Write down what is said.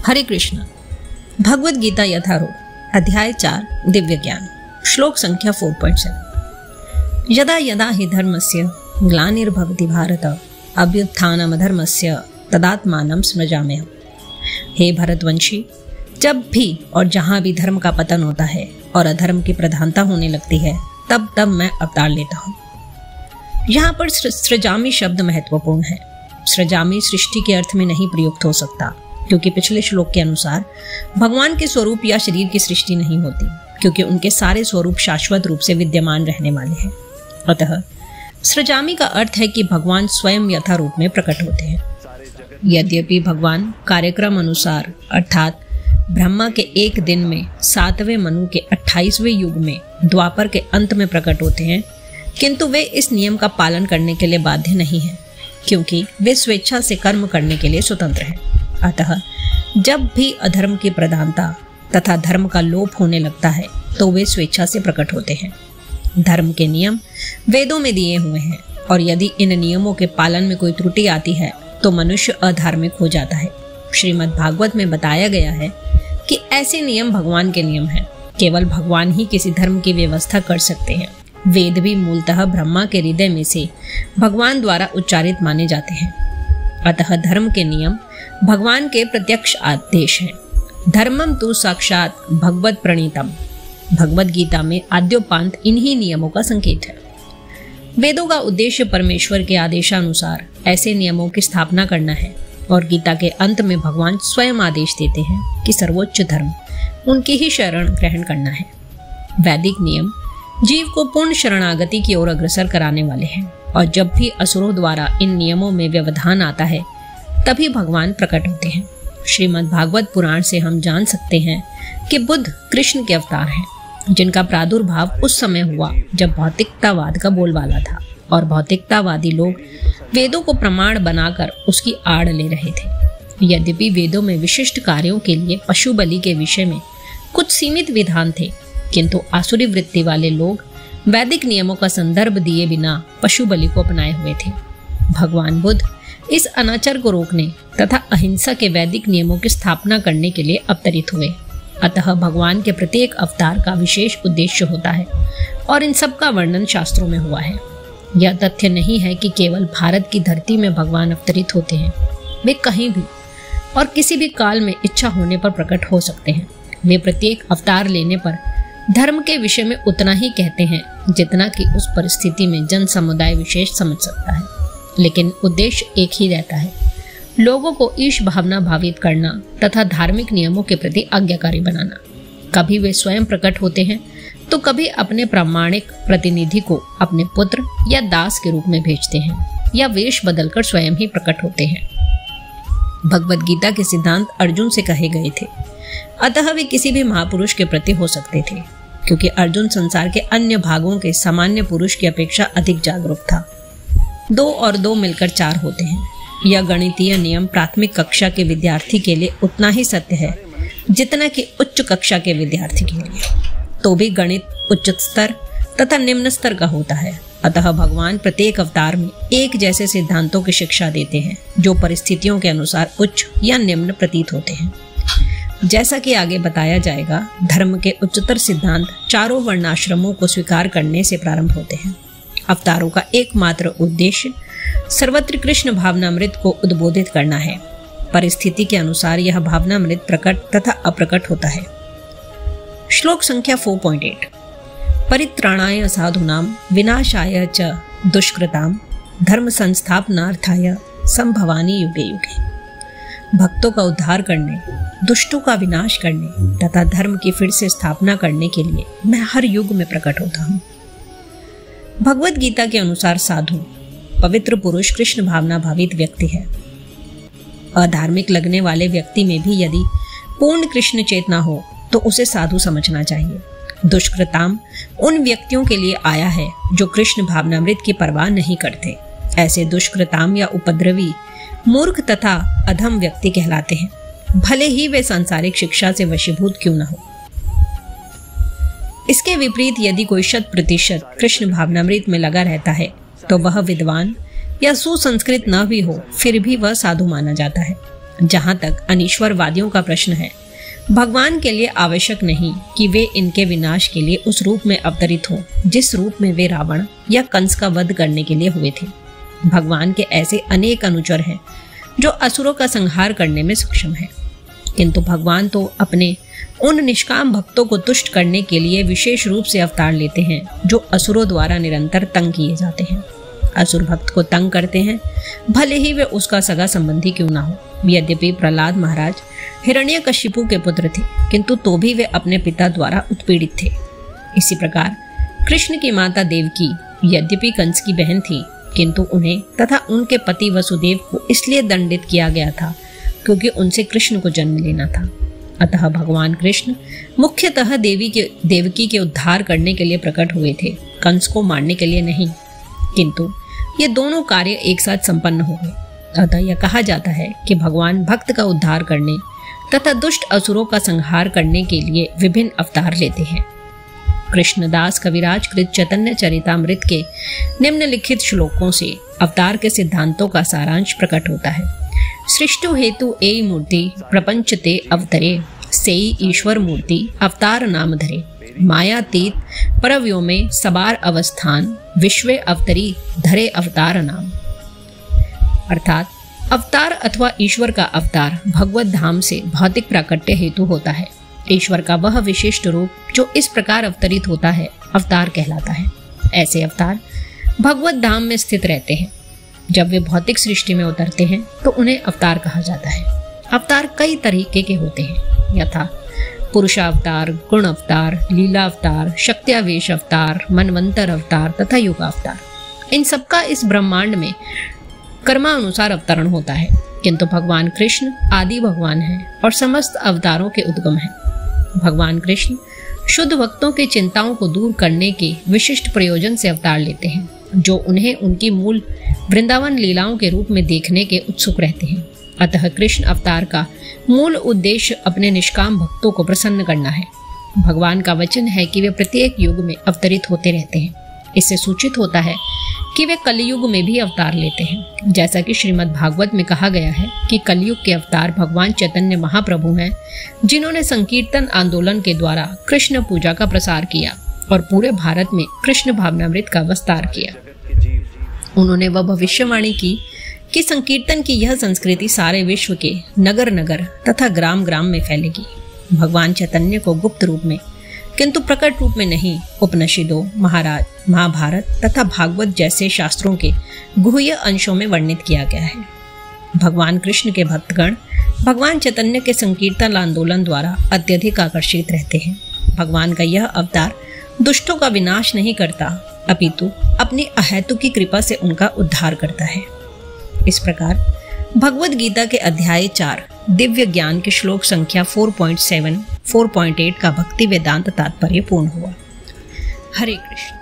हरे कृष्ण। भगवद गीता यथारूढ़ अध्याय 4 दिव्य ज्ञान श्लोक संख्या 4.7 यदा यदा हि धर्मस्य ग्लानिर्भवति भारत अभ्युत्थानमधर्मस्य तदात्मानं सृजाम्यहम्। हे भरतवंशी, जब भी और जहाँ भी धर्म का पतन होता है और अधर्म की प्रधानता होने लगती है तब तब मैं अवतार लेता हूँ। यहाँ पर सृजामि शब्द महत्वपूर्ण है। सृजामि सृष्टि के अर्थ में नहीं प्रयुक्त हो सकता, क्योंकि पिछले श्लोक के अनुसार भगवान के स्वरूप या शरीर की सृष्टि नहीं होती, क्योंकि उनके सारे स्वरूप शाश्वत रूप से विद्यमान रहने वाले हैं। अतः सृजामि का अर्थ है कि भगवान स्वयं यथा रूप में प्रकट होते हैं। यद्यपि भगवान कार्यक्रम अनुसार अर्थात ब्रह्मा के एक दिन में 7वें मनु के 28वें युग में द्वापर के अंत में प्रकट होते हैं, किंतु वे इस नियम का पालन करने के लिए बाध्य नहीं हैं, क्योंकि वे स्वेच्छा से कर्म करने के लिए स्वतंत्र हैं। अतः जब भी अधर्म की प्रधानता तथा धर्म का लोप होने लगता है तो वे स्वेच्छा से प्रकट होते हैं। धर्म के नियम वेदों में दिए हुए हैं, और यदि इन नियमों के पालन में कोई त्रुटि आती है तो मनुष्य अधार्मिक हो जाता है। श्रीमद् भागवत में बताया गया है कि ऐसे नियम भगवान के नियम हैं। केवल भगवान ही किसी धर्म की व्यवस्था कर सकते हैं। वेद भी मूलतः ब्रह्मा के हृदय में से भगवान द्वारा उच्चारित माने जाते हैं। अतः धर्म के नियम भगवान के प्रत्यक्ष आदेश हैं। धर्मम तु साक्षात भगवत प्रणीतम। भगवद गीता में आद्योपांत इन्हीं नियमों का संकेत है। वेदों का उद्देश्य परमेश्वर के आदेशानुसार ऐसे नियमों की स्थापना करना है, और गीता के अंत में भगवान स्वयं आदेश देते हैं कि सर्वोच्च धर्म उनकी ही शरण ग्रहण करना है। वैदिक नियम जीव को पूर्ण शरणागति की ओर अग्रसर कराने वाले हैं, और जब भी असुरों द्वारा इन नियमों में व्यवधान आता है तभी भगवान प्रकट होते हैं। श्रीमद् भागवत पुराण से हम जान सकते हैं कि बुद्ध कृष्ण के अवतार हैं, जिनका प्रादुर्भाव उस समय हुआ जब भौतिकतावाद का बोलबाला था, और भौतिकतावादी लोग वेदों को प्रमाण बनाकर उसकी आड़ ले रहे थे। यद्यपि वेदों में विशिष्ट कार्यों के लिए पशु बलि के विषय में कुछ सीमित विधान थे, किंतु आसुरी वृत्ति वाले लोग वैदिक नियमों का संदर्भ दिए बिना पशु बलि को अपनाए हुए थे। भगवान बुद्ध इस अनाचार को रोकने तथा अहिंसा के वैदिक नियमों की स्थापना करने के लिए अवतरित हुए। अतः भगवान के प्रत्येक अवतार का विशेष उद्देश्य होता है, और इन सब का वर्णन शास्त्रों में हुआ है। यह तथ्य नहीं है कि केवल भारत की धरती में भगवान अवतरित होते हैं। वे कहीं भी और किसी भी काल में इच्छा होने पर प्रकट हो सकते हैं। वे प्रत्येक अवतार लेने पर धर्म के विषय में उतना ही कहते हैं जितना कि उस परिस्थिति में जन समुदाय विशेष समझ सकता है, लेकिन उद्देश्य एक ही रहता है, लोगों को ईश भावना भावित करना तथा धार्मिक नियमों के प्रति आज्ञाकारी बनाना। कभी वे स्वयं प्रकट होते हैं तो कभी अपने प्रामाणिक प्रतिनिधि को अपने पुत्र या दास के रूप में भेजते हैं, या वेश बदलकर स्वयं ही प्रकट होते हैं। भगवद गीता के सिद्धांत अर्जुन से कहे गए थे, अतः वे किसी भी महापुरुष के प्रति हो सकते थे, क्योंकि अर्जुन संसार के अन्य भागों के सामान्य पुरुष की अपेक्षा अधिक जागरूक था। 2 और 2 मिलकर 4 होते हैं। यह गणितीय नियम प्राथमिक कक्षा के विद्यार्थी के लिए उतना ही सत्य है जितना कि उच्च कक्षा के विद्यार्थी के लिए। तो भी गणित उच्च स्तर तथा निम्न स्तर का होता है। अतः भगवान प्रत्येक अवतार में एक जैसे सिद्धांतों की शिक्षा देते हैं, जो परिस्थितियों के अनुसार उच्च या निम्न प्रतीत होते हैं। जैसा कि आगे बताया जाएगा, धर्म के उच्चतर सिद्धांत चारों वर्णाश्रमों को स्वीकार करने से प्रारंभ होते हैं। अवतारों का एकमात्र उद्देश्य सर्वत्र कृष्ण भावनामृत को उद्बोधित करना है। परिस्थिति के अनुसार यह भावनामृत प्रकट तथा अप्रकट होता है। श्लोक संख्या 4.8 परित्राणाय साधूनां विनाशाय च दुष्कृतां धर्म संस्थापनार्थाय संभवानि युगे युगे। भक्तों का उद्धार करने, दुष्टों का विनाश करने तथा धर्म की फिर से स्थापना करने के लिए मैं हर युग में प्रकट होता हूँ। भगवद गीता के अनुसार साधु पवित्र पुरुष कृष्ण भावना भावित व्यक्ति है। अधार्मिक लगने वाले व्यक्ति में भी यदि पूर्ण कृष्ण चेतना हो तो उसे साधु समझना चाहिए। दुष्कृताम उन व्यक्तियों के लिए आया है जो कृष्ण भावनामृत की परवाह नहीं करते। ऐसे दुष्कृताम या उपद्रवी मूर्ख तथा अधम व्यक्ति कहलाते हैं, भले ही वे सांसारिक शिक्षा से वशीभूत क्यों न हो। इसके विपरीत यदि कोई 100% कृष्ण भावनामृत में लगा रहता है तो वह विद्वान या सुसंस्कृत न भी हो फिर भी वह साधु माना जाता है। जहाँ तक अनीश्वरवादियों का प्रश्न है, भगवान के लिए आवश्यक नहीं कि वे इनके विनाश के लिए उस रूप में अवतरित हों जिस रूप में वे रावण या कंस का वध करने के लिए हुए थे। भगवान के ऐसे अनेक अनुचर हैं जो असुरों का संहार करने में सक्षम हैं, किंतु भगवान तो अपने उन निष्काम भक्तों को तुष्ट करने के लिए विशेष रूप से अवतार लेते हैं जो असुरों द्वारा निरंतर तंग किए जाते हैं। असुर भक्त को तंग करते हैं, भले ही वे उसका सगा संबंधी क्यों ना हो। यद्यपि प्रहलाद महाराज हिरण्यकशिपु के पुत्र थे, किंतु तो भी वे अपने पिता द्वारा उत्पीड़ित थे। इसी प्रकार कृष्ण की माता देवकी यद्यपि कंस की बहन थी, किंतु उन्हें तथा उनके पति वसुदेव को इसलिए दंडित किया गया था क्योंकि उनसे कृष्ण को जन्म लेना था। अतः भगवान कृष्ण मुख्यतः देवकी के उद्धार करने के लिए प्रकट हुए थे, कंस को मारने के लिए नहीं। किंतु ये दोनों कार्य एक साथ संपन्न हो गए। अतः यह कहा जाता है कि भगवान भक्त का उद्धार करने तथा दुष्ट असुरों का संहार करने के लिए विभिन्न अवतार लेते हैं। कृष्णदास कविराज कृत चैतन्य चरितामृत के निम्नलिखित श्लोकों से अवतार के सिद्धांतों का सारांश प्रकट होता है। सृष्टु हेतु एई मूर्ति प्रपंच ते अवतरे, सेई ईश्वर मूर्ति अवतार नाम धरे। मायातीत परव्योमे सबार अवस्थान, विश्वे अवतरी धरे अवतार नाम। अर्थात अवतार अथवा ईश्वर का अवतार भगवत धाम से भौतिक प्राकट्य हेतु होता है। ईश्वर का वह विशिष्ट रूप जो इस प्रकार अवतरित होता है अवतार कहलाता है। ऐसे अवतार भगवत धाम में स्थित रहते हैं। जब वे भौतिक सृष्टि में उतरते हैं तो उन्हें अवतार कहा जाता है। अवतार कई तरीके के होते हैं, यथा पुरुषावतार, गुण अवतार, लीला अवतार, शक्त्यावेश अवतार, मनवंतर अवतार तथा युगावतार। इन सबका इस ब्रह्मांड में कर्मानुसार अवतरण होता है, किंतु भगवान कृष्ण आदि भगवान हैं और समस्त अवतारों के उद्गम हैं। भगवान कृष्ण शुद्ध भक्तों की चिंताओं को दूर करने के विशिष्ट प्रयोजन से अवतार लेते हैं, जो उन्हें उनकी मूल वृंदावन लीलाओं के रूप में देखने के उत्सुक रहते हैं। अतः कृष्ण अवतार का मूल उद्देश्य अपने निष्काम भक्तों को प्रसन्न करना है। भगवान का वचन है कि वे प्रत्येक युग में अवतरित होते रहते हैं। इससे सूचित होता है कि वे कलयुग में भी अवतार लेते हैं। जैसा कि श्रीमद् भागवत में कहा गया है कि कलयुग के अवतार भगवान चैतन्य महाप्रभु हैं, जिन्होंने संकीर्तन आंदोलन के द्वारा कृष्ण पूजा का प्रसार किया और पूरे भारत में कृष्ण भावनामृत का विस्तार किया। उन्होंने वह भविष्यवाणी की कि संकीर्तन की यह संस्कृति सारे विश्व के नगर नगर तथा ग्राम ग्राम में फैलेगी। भगवान चैतन्य को गुप्त रूप में किंतु प्रकट रूप में नहीं, उपनिषदों, महाभारत तथा भागवत जैसे शास्त्रों के गुह्य अंशों में वर्णित किया गया है। भगवान कृष्ण के भक्तगण भगवान चैतन्य के संकीर्तन आंदोलन द्वारा अत्यधिक आकर्षित रहते हैं। भगवान का यह अवतार दुष्टों का विनाश नहीं करता, अपितु अपनी अहेतुकी कृपा से उनका उद्धार करता है। इस प्रकार भगवद गीता के अध्याय 4 दिव्य ज्ञान के श्लोक संख्या 4.7, 4.8 का भक्ति वेदांत तात्पर्य पूर्ण हुआ। हरे कृष्ण।